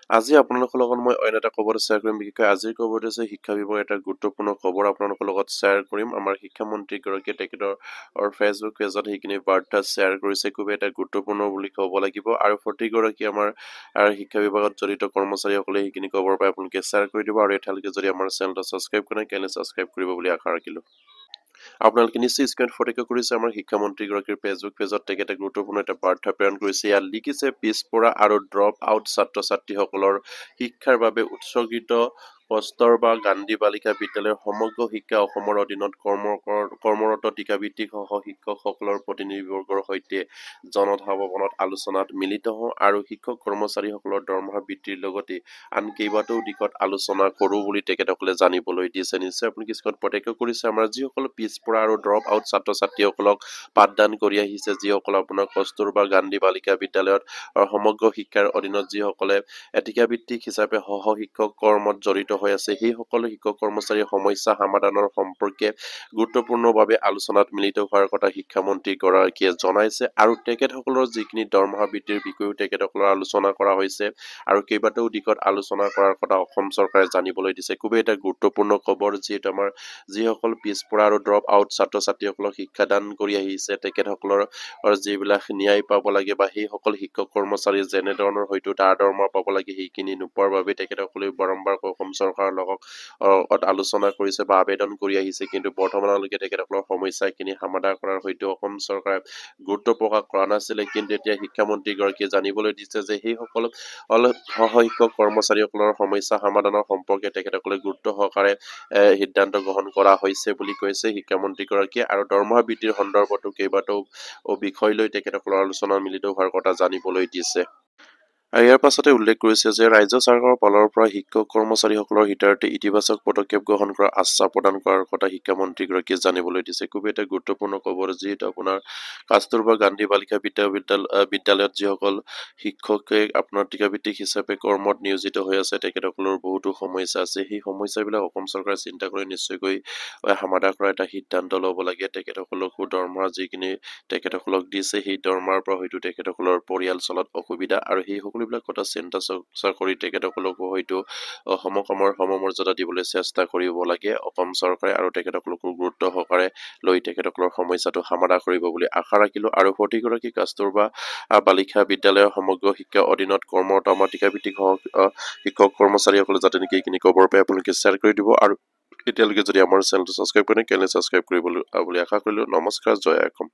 আজি আপোনালোকৰ লগত মই অন্য এটা খবৰ শ্বেয়াৰ কৰিম। বিশেষকৈ আজিৰ খবৰটো হৈছে শিক্ষা বিভাগৰ এটা গুৰুত্বপূৰ্ণ খবৰ আপোনালোকৰ লগত শ্বেয়াৰ কৰিম। আমাৰ শিক্ষামন্ত্ৰীগৰাকীয়ে তেখেতৰ ফেচবুক পেজত সেইখিনি বাৰ্তা শ্বেয়াৰ কৰিছে। খুবেই এটা গুৰুত্বপূৰ্ণ বুলি ক'ব লাগিব আৰু প্ৰতিগৰাকী আমাৰ শিক্ষা বিভাগত জড়িত কৰ্মচাৰীসকলে সেইখিনি খবৰ পাই আপোনালোকে শ্বেয়াৰ কৰি দিব আৰু এতিয়ালৈকে যদি আমাৰ চেনেলটো ছাবস্ক্ৰাইব কৰে কাইলৈ ছাবস্ক্ৰাইব কৰিব বুলি আশা ৰাখিলোঁ। আপোনালোকে নিশ্চয় স্ক্ৰীন ফটেকা কৰিছে আমাৰ শিক্ষামন্ত্ৰীগৰাকীৰ ফেচবুক পেজত তেখেতে গুৰুত্বপূৰ্ণ এটা বাৰ্তা প্ৰেৰণ কৰিছে। ইয়াত লিখিছে পিছপৰা আৰু ড্ৰপ আউট ছাত্ৰ ছাত্ৰীসকলৰ শিক্ষাৰ বাবে উৎসৰ্গিত কস্তৰবা গান্ধী বালিকা বিদ্যালয়ৰ সমগ্ৰ শিক্ষা অসমৰ অধীনত কৰ্মৰত টীকাভিত্তিক সহ শিক্ষকসকলৰ প্ৰতিনিধিবৰ্গৰ সৈতে জনতা ভৱনত আলোচনাত মিলিত হওঁ আৰু শিক্ষক কৰ্মচাৰীসকলৰ দৰমহা বৃদ্ধিৰ লগতে আন কেইবাটাও দিশত আলোচনা কৰোঁ বুলি তেখেতসকলে জানিবলৈ দিছে। নিশ্চয় আপুনি কিছুমান প্ৰত্যক্ষ কৰিছে আমাৰ যিসকল পিছপৰা আৰু ড্ৰপ আউট ছাত্ৰ ছাত্ৰীসকলক পাঠদান কৰি আহিছে, যিসকল আপোনাৰ কস্তুৰবা গান্ধী বালিকা বিদ্যালয়ত সমগ্ৰ শিক্ষাৰ অধীনত যিসকলে টীকাভিত্তিক হিচাপে সহ শিক্ষক কৰ্মত জড়িত হৈ আছে, সেই সকলো শিক্ষক কৰ্মচাৰীৰ সমস্যা সমাধানৰ সম্পৰ্কে গুৰুত্বপূৰ্ণভাৱে আলোচনাত মিলিত হোৱাৰ কথা শিক্ষামন্ত্ৰীগৰাকীয়ে জনাইছে আৰু তেখেতসকলৰ যিখিনি দৰমহা বৃদ্ধিৰ বিষয়েও তেখেতসকলৰ আলোচনা কৰা হৈছে আৰু কেইবাটাও দিশত আলোচনা কৰাৰ কথা অসম চৰকাৰে জানিবলৈ দিছে। খুবেই এটা গুৰুত্বপূৰ্ণ খবৰ, যিহেতু আমাৰ যিসকল পিছপৰা আৰু ড্ৰপ আউট ছাত্ৰ ছাত্ৰীসকলক শিক্ষাদান কৰি আহিছে তেখেতসকলৰ যিবিলাক ন্যায় পাব লাগে বা সেইসকল শিক্ষক কৰ্মচাৰী যেনেধৰণৰ হয়তো তাৰ দৰমহা পাব লাগে সেইখিনি নোপোৱাৰ বাবে তেখেতসকলে বাৰম্বাৰ অসম চৰকাৰৰ লগত আলোচনা কৰিছে বা আবেদন কৰি আহিছে, কিন্তু বৰ্তমানলৈকে তেখেতসকলৰ সমস্যাখিনি সমাধান কৰাৰ হয়তো অসম চৰকাৰে গুৰুত্ব প্ৰকাশ কৰা নাছিলে। কিন্তু এতিয়া শিক্ষামন্ত্ৰীগৰাকীয়ে জানিবলৈ দিছে যে সেইসকল সহ শিক্ষক কৰ্মচাৰীসকলৰ সমস্যা সমাধানৰ সম্পৰ্কে তেখেতসকলে গুৰুত্ব সহকাৰে সিদ্ধান্ত গ্ৰহণ কৰা হৈছে বুলি কৈছে শিক্ষামন্ত্ৰীগৰাকীয়ে আৰু দৰমহা বৃদ্ধিৰ সন্দৰ্ভতো কেইবাটাও বিষয় লৈ তেখেতসকলৰ আলোচনা মিলিত হোৱাৰ কথা জানিবলৈ দিছে। আৰু ইয়াৰ পাছতে উল্লেখ কৰিছে যে ৰাজ্য চৰকাৰৰ ফালৰ পৰা শিক্ষক কৰ্মচাৰীসকলৰ হিতাৰ্থে ইতিবাচক পদক্ষেপ গ্ৰহণ কৰাৰ আশ্বাস প্ৰদান কৰাৰ কথা শিক্ষামন্ত্ৰীগৰাকীয়ে জানিবলৈ দিছে। খুবেই এটা গুৰুত্বপূৰ্ণ খবৰ, যিহেতু আপোনাৰ কস্তুৰবা গান্ধী বালিকা বিদ্যালয়ত যিসকল শিক্ষকে আপোনাৰ টীকাভিত্তিক হিচাপে কৰ্মত নিয়োজিত হৈ আছে তেখেতসকলৰ বহুতো সমস্যা আছে। সেই সমস্যাবিলাক অসম চৰকাৰে চিন্তা কৰি নিশ্চয়কৈ সমাধান কৰাৰ এটা সিদ্ধান্ত ল'ব লাগে। তেখেতসকলকো দৰমহা যিখিনি তেখেতসকলক দিছে সেই দৰমহাৰ পৰা হয়তো তেখেতসকলৰ পৰিয়াল চলাত অসুবিধা আৰু সেই সকলোবিলাক কথা চিন্তা চৰ্চা কৰি তেখেতসকলকো হয়তো সমমৰ্যাদা দিবলৈ চেষ্টা কৰিব লাগে অসম চৰকাৰে আৰু তেখেতসকলকো গুৰুত্ব সহকাৰে লৈ তেখেতসকলৰ সমস্যাটো সমাধান কৰিব বুলি আশা ৰাখিলোঁ। আৰু প্ৰতিগৰাকী কস্তুৰবা বালিকা বিদ্যালয়ৰ সমগ্ৰ শিক্ষা অধীনত কৰ্মৰত আমাৰ টীকাভিত্তিক শিক্ষক কৰ্মচাৰীসকলে যাতে নেকি এইখিনি খবৰ পাই আপোনালোকে শ্বেয়াৰ কৰি দিব আৰু এতিয়ালৈকে যদি আমাৰ চেনেলটো ছাবস্ক্ৰাইব কৰে কাইলৈ ছাবস্ক্ৰাইব কৰিবলৈ বুলি আশা কৰিলোঁ। নমস্কাৰ, জয় অসম।